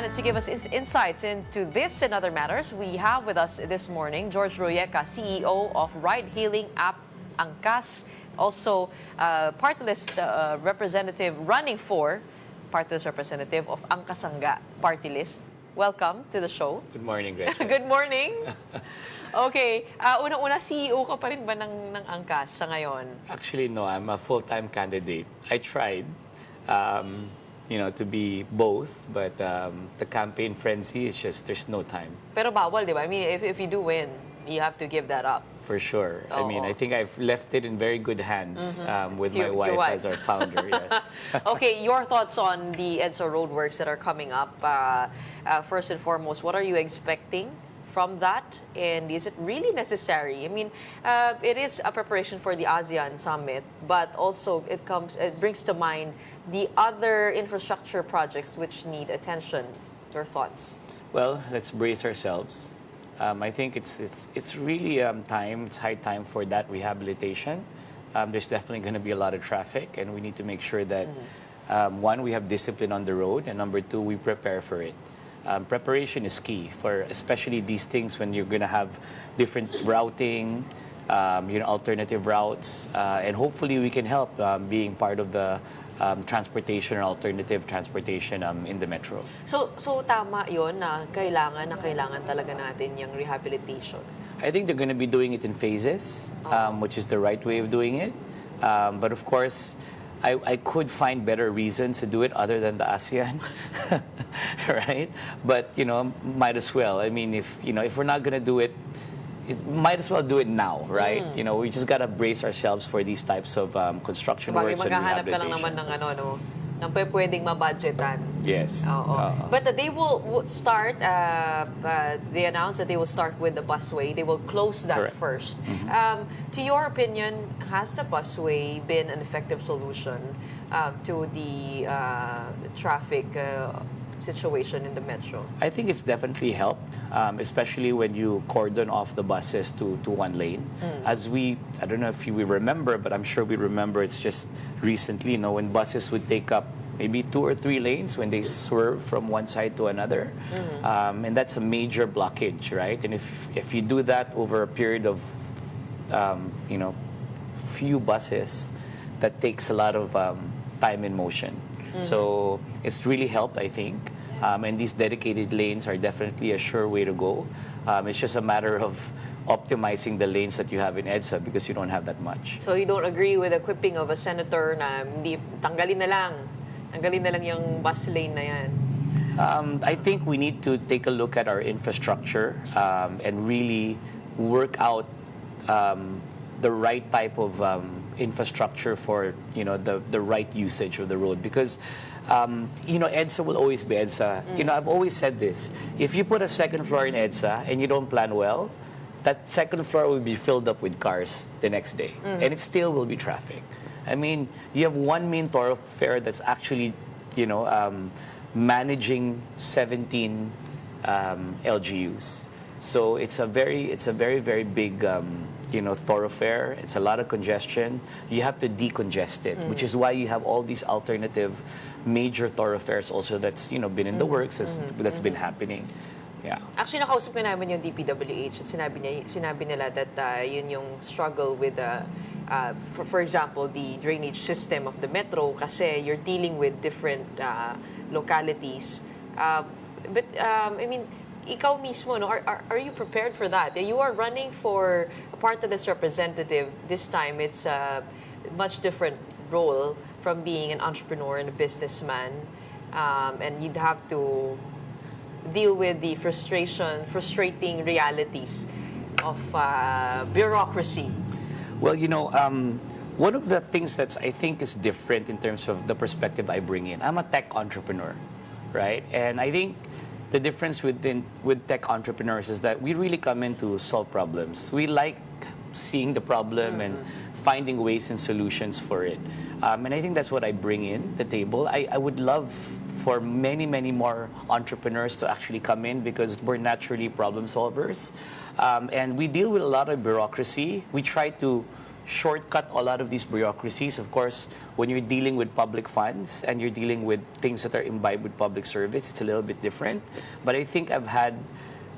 And to give us insights into this and other matters, we have with us this morning George Royeca, CEO of ride-hailing app Angkas, also party-list representative running for party-list representative of Angkasangga Party-list. Welcome to the show. Good morning, Gretchen. Good morning. Okay, unang-una CEO ka pa rin ba ng Angkas sa ngayon? Actually, no. I'm a full-time candidate. I tried, to be both, but the campaign frenzy is just, there's no time. Pero bawal, di ba? I mean, if you do win, you have to give that up. For sure. Oh. I mean, I think I've left it in very good hands with my wife as our founder, yes. Okay, your thoughts on the EDSA roadworks that are coming up. First and foremost, what are you expecting from that? And is it really necessary? I mean, it is a preparation for the ASEAN summit, but also it brings to mind the other infrastructure projects which need attention. Your thoughts? Well, let's brace ourselves. I think it's really time. It's high time for that rehabilitation. There's definitely going to be a lot of traffic, and we need to make sure that one, we have discipline on the road, and number two, we prepare for it. Preparation is key for especially these things when you're going to have different routing, alternative routes, and hopefully we can help being part of the transportation or alternative transportation in the metro. So tama yun na kailangan talaga natin yung rehabilitation. I think they're going to be doing it in phases, which is the right way of doing it. But of course, I could find better reasons to do it other than the ASEAN, right? But might as well. I mean, if we're not going to do it, might as well do it now, right? We just gotta brace ourselves for these types of construction works and maghahanap ka lang rehabilitation. naman ng pwedeng mabudgetan. Yes. But they will start. They announced that they will start with the busway. They will close that Correct. first. To your opinion, has the busway been an effective solution to the traffic situation in the metro? I think it's definitely helped, especially when you cordon off the buses to one lane. As I don't know if you remember, but I'm sure we remember it's just recently, when buses would take up maybe 2 or 3 lanes when they swerve from one side to another. And that's a major blockage, right? And if you do that over a period of, few buses, that takes a lot of time in motion. So it's really helped, I think. And these dedicated lanes are definitely a sure way to go. It's just a matter of optimizing the lanes that you have in EDSA because you don't have that much. So you don't agree with the quipping of a senator na tanggalin na lang yung bus lane na yan? I think we need to take a look at our infrastructure and really work out the right type of infrastructure for the right usage of the road, because EDSA will always be EDSA. I've always said this: if you put a second floor in EDSA and you don't plan well, that second floor will be filled up with cars the next day, and it still will be traffic. I mean, you have one main thoroughfare that's actually managing 17 LGUs, so it's a very very big thoroughfare. It's a lot of congestion. You have to decongest it, which is why you have all these alternative major thoroughfares also that's been in the works, that's been happening. Yeah. Actually, nakausap ko namin yung DPWH at sinabi nila that yun yung struggle with for example, the drainage system of the metro kasi you're dealing with different localities. But I mean, ikaw mismo, are you prepared for that? You are running for a party-list representative. This time, it's a much different role from being an entrepreneur and a businessman. And you'd have to deal with the frustrating realities of bureaucracy. Well, one of the things that I think is different in terms of the perspective I bring in, I'm a tech entrepreneur, right? And I think the difference with tech entrepreneurs is that we really come in to solve problems. We like seeing the problem and finding ways and solutions for it. And I think that's what I bring in the table. I would love for many, many more entrepreneurs to actually come in because we're naturally problem solvers. And we deal with a lot of bureaucracy. We try to shortcut a lot of these bureaucracies. Of course, when you're dealing with public funds and you're dealing with things that are imbibed with public service, it's a little bit different. But I think I've had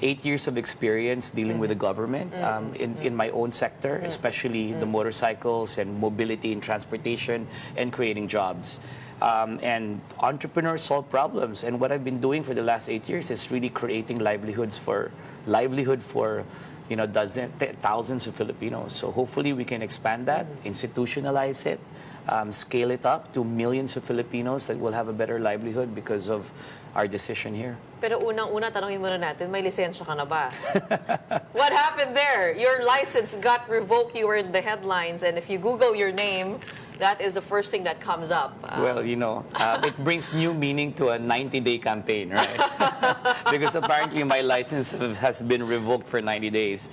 8 years of experience dealing with the government in my own sector, especially the motorcycles and mobility and transportation and creating jobs. And entrepreneurs solve problems. And what I've been doing for the last 8 years is really creating livelihood for thousands of Filipinos. So hopefully we can expand that, institutionalize it, scale it up to millions of Filipinos that will have a better livelihood because of our decision here. Pero unang-una, tanongin muna natin, may lisensya ka na ba? What happened there? Your license got revoked, you were in the headlines, and if you Google your name, that is the first thing that comes up. Well, it brings new meaning to a 90-day campaign, right? Because apparently my license has been revoked for 90 days.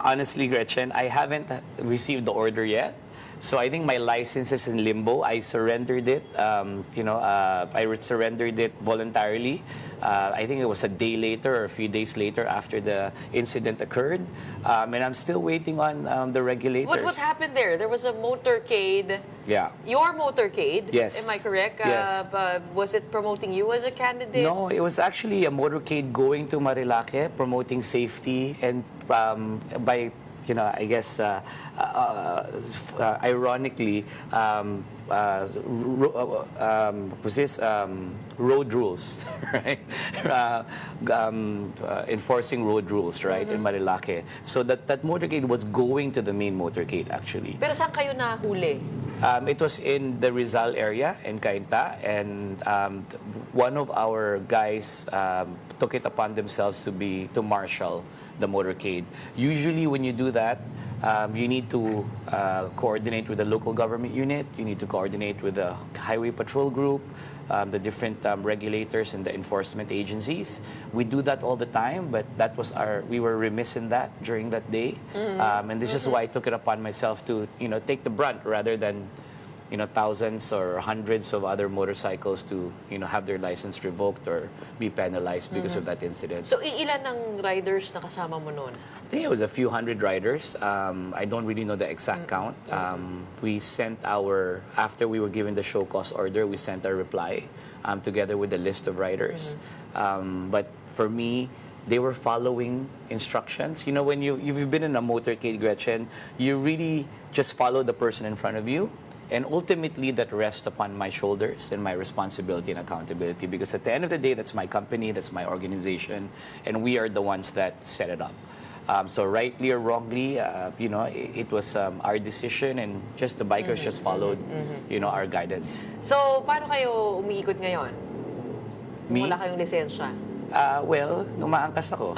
Honestly, Gretchen, I haven't received the order yet. So I think my license is in limbo. I surrendered it. I surrendered it voluntarily. I think it was a day later or a few days later after the incident occurred. And I'm still waiting on the regulators. What happened there? There was a motorcade. Yeah. Your motorcade. Yes. Am I correct? Yes. Was it promoting you as a candidate? No, it was actually a motorcade going to Marilake, promoting safety and by I guess, ironically, road rules, right? Enforcing road rules, right, in Marilake. So that motorcade was going to the main motorcade, actually. Pero saan kayo nahuli? It was in the Rizal area, in Cainta, and one of our guys took it upon themselves to marshal the motorcade. Usually when you do that, you need to coordinate with the local government unit, you need to coordinate with the highway patrol group, the different regulators and the enforcement agencies. We do that all the time, but we were remiss in that during that day. And this is why I took it upon myself to, take the brunt rather than thousands or hundreds of other motorcycles to, have their license revoked or be penalized because of that incident. So, ilan ang riders na kasama mo noon? I think it was a few hundred riders. I don't really know the exact count. We sent after we were given the show cause order, we sent our reply together with the list of riders. But for me, they were following instructions. When you've been in a motorcade, Gretchen, you really just follow the person in front of you. And ultimately, that rests upon my shoulders and my responsibility and accountability. Because at the end of the day, that's my company, that's my organization, and we are the ones that set it up. So rightly or wrongly, it was our decision, and just the bikers just followed, our guidance. So, paano kayo umiikot ngayon? Me? Wala kayong lisensya? Well, umaangkas ako.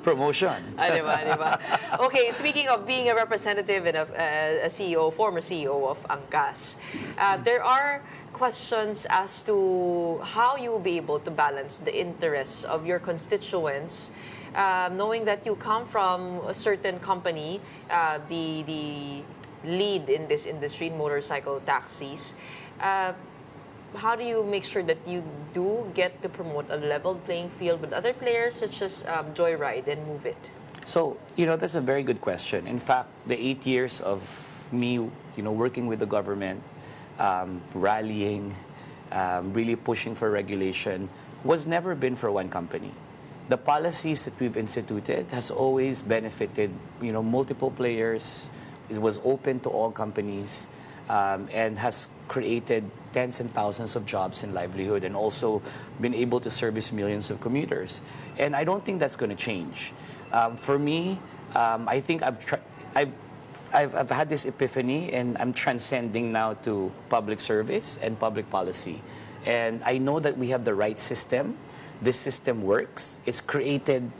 Promotion. Diba? Okay, speaking of being a representative and a CEO, former CEO of Angkas, there are questions as to how you will be able to balance the interests of your constituents, knowing that you come from a certain company, the lead in this industry, motorcycle taxis. How do you make sure that you do get to promote a level playing field with other players such as Joyride and Move It? So, that's a very good question. In fact, the 8 years of me, working with the government, rallying, really pushing for regulation, was never been for one company. The policies that we've instituted has always benefited, multiple players. It was open to all companies, and has created tens and thousands of jobs and livelihood, and also been able to service millions of commuters. And I don't think that's going to change. For me, I think I've had this epiphany, and I'm transcending now to public service and public policy. And I know that we have the right system. This system works. It's created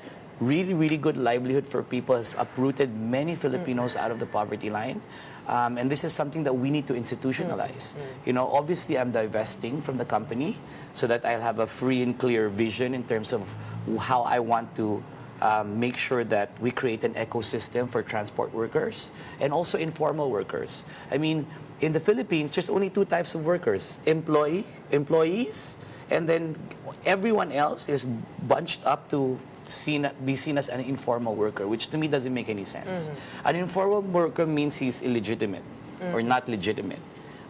really, really good livelihood for people. It's uprooted many Filipinos out of the poverty line. And this is something that we need to institutionalize. Obviously, I'm divesting from the company so that I'll have a free and clear vision in terms of how I want to make sure that we create an ecosystem for transport workers and also informal workers. I mean, in the Philippines, there's only two types of workers: employees, and then everyone else is bunched up to be seen as an informal worker, which to me doesn't make any sense. An informal worker means he's illegitimate or not legitimate.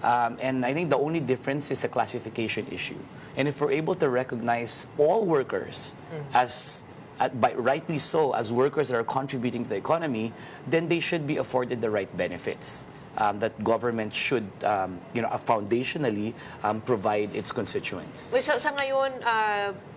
And I think the only difference is a classification issue. And if we're able to recognize all workers as rightly so, as workers that are contributing to the economy, then they should be afforded the right benefits that government should, foundationally provide its constituents. Well, sa ngayon,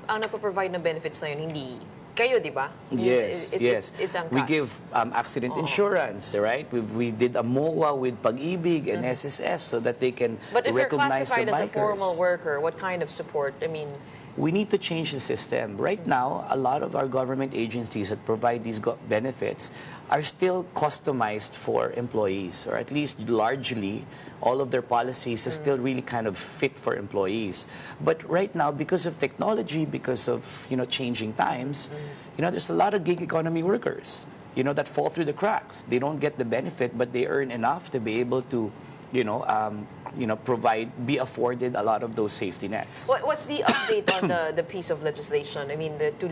ang nagpo-provide ng benefits na yun, hindi kayo, di ba? Yes, yes. It's Angkas. We give accident insurance, right? We did a MOA with Pag-ibig and SSS so that they can But if you're recognize the classified as a bikers. formal worker, what kind of support? I mean, We need to change the system. Right now, a lot of our government agencies that provide these benefits are still customized for employees, or at least largely all of their policies are still really kind of fit for employees. But right now, because of technology, because of changing times, there's a lot of gig economy workers, that fall through the cracks. They don't get the benefit, but they earn enough to be able to be afforded a lot of those safety nets. what's the update on the piece of legislation? I mean, to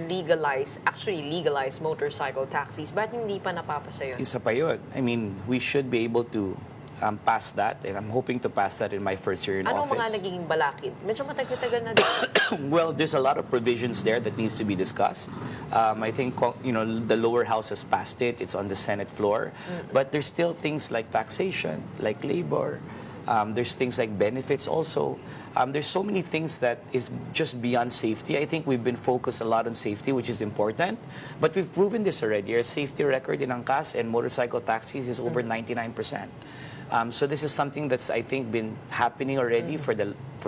actually legalize motorcycle taxis. Ba't hindi pa napapasa yun? Isa pa yun. I mean, we should be able to pass that, and I'm hoping to pass that in my first year in Anong office. mga nagiging balakid? Medyo matagal-tagal na din. Well, there's a lot of provisions there that needs to be discussed. I think the lower house has passed it. It's on the Senate floor, but there's still things like taxation, like labor. There's things like benefits also. There's so many things that is just beyond safety. I think we've been focused a lot on safety, which is important, but we've proven this already. Our safety record in Angkas and motorcycle taxis is over 99%. So this is something that's, I think, been happening already for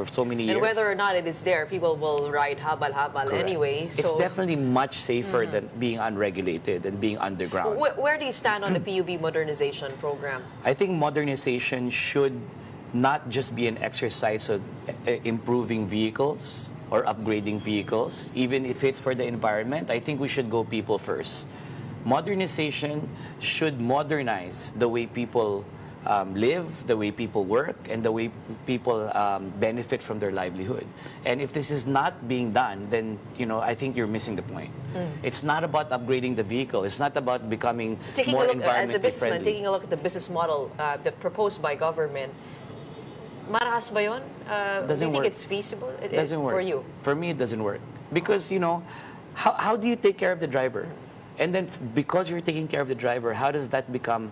so many years. And whether or not it is there, people will ride habal-habal anyway. So It's definitely much safer than being unregulated and being underground. Where do you stand on the PUV modernization program? I think modernization should not just be an exercise of improving vehicles or upgrading vehicles, even if it's for the environment. I think we should go people first. Modernization should modernize the way people live, the way people work, and the way people benefit from their livelihood. And if this is not being done, then I think you're missing the point. It's not about upgrading the vehicle. It's not about becoming more environmentally As a businessman, friendly. taking a look at the business model that proposed by government, marahas ba yun? Do you think it's feasible? It doesn't work. For you? For me, it doesn't work. Because, how do you take care of the driver? And then because you're taking care of the driver, how does that become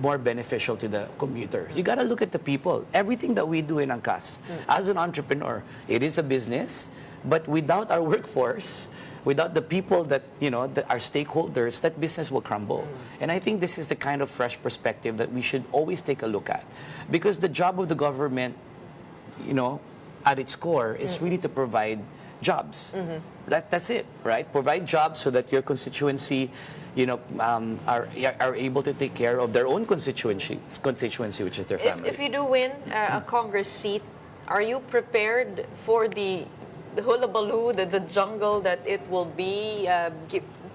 more beneficial to the commuter? You got to look at the people. Everything that we do in Angkas, as an entrepreneur, it is a business, but without our workforce, without the people that, that are stakeholders, that business will crumble. And I think this is the kind of fresh perspective that we should always take a look at. Because the job of the government, at its core, is really to provide jobs. That's it, right? Provide jobs so that your constituency, are able to take care of their own constituency, which is their family. If you do win a Congress seat, are you prepared for the hullabaloo, the jungle that it will be?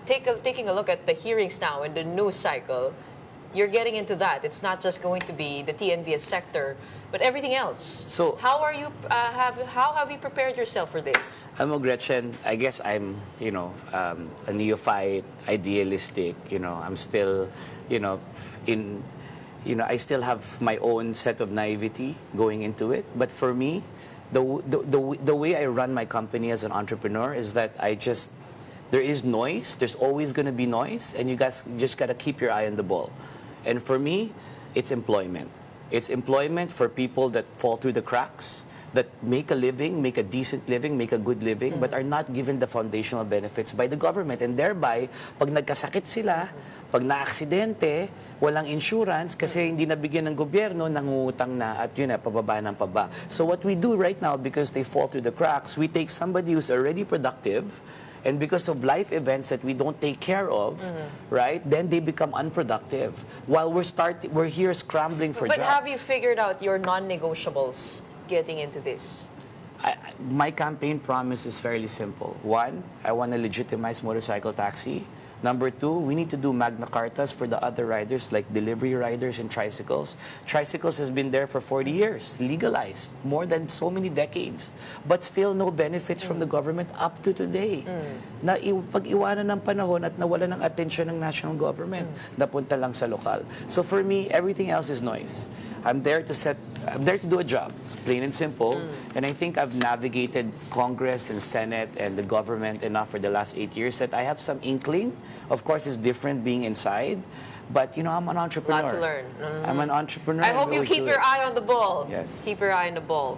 Taking a look at the hearings now and the news cycle, you're getting into that. It's not just going to be the TNVS sector, but everything else. So how are you? How have you prepared yourself for this? Gretchen, I guess I'm, a neophyte, idealistic. I'm still, I still have my own set of naivety going into it. But for me, the way I run my company as an entrepreneur is that there is noise. There's always going to be noise, and you guys just got to keep your eye on the ball. And for me, it's employment. It's employment for people that fall through the cracks, that make a living, make a decent living, make a good living, but are not given the foundational benefits by the government. And thereby, pag nagkasakit sila, pag na-aksidente, walang insurance kasi hindi nabigyan ng gobyerno, nangungutang na at yun na, pababa ng paba. So what we do right now, because they fall through the cracks, we take somebody who's already productive, and because of life events that we don't take care of, right, then they become unproductive. While we're here scrambling for jobs. But have you figured out your non-negotiables getting into this? My campaign promise is fairly simple. One, I want to legitimize motorcycle taxi. Number two, we need to do Magna Cartas for the other riders, like delivery riders and tricycles. Tricycles has been there for 40 years, legalized, more than so many decades. But still no benefits from the government up to today. Na pag-iwanan ng panahon at nawala ng atensyon ng national government, napunta lang sa lokal. So for me, everything else is noise. I'm there to do a job, plain and simple. And I think I've navigated Congress and Senate and the government enough for the last 8 years that I have some inkling. Of course, it's different being inside. But, you know, I'm an entrepreneur. Lot to learn. I'm an entrepreneur. I hope you keep your eye on the ball. Yes. Keep your eye on the ball.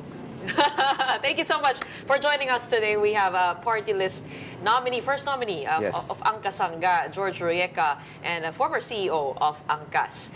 Thank you so much for joining us today. We have a party list nominee, first nominee of Yes. Angkasangga, George Royeca, and a former CEO of Angkas.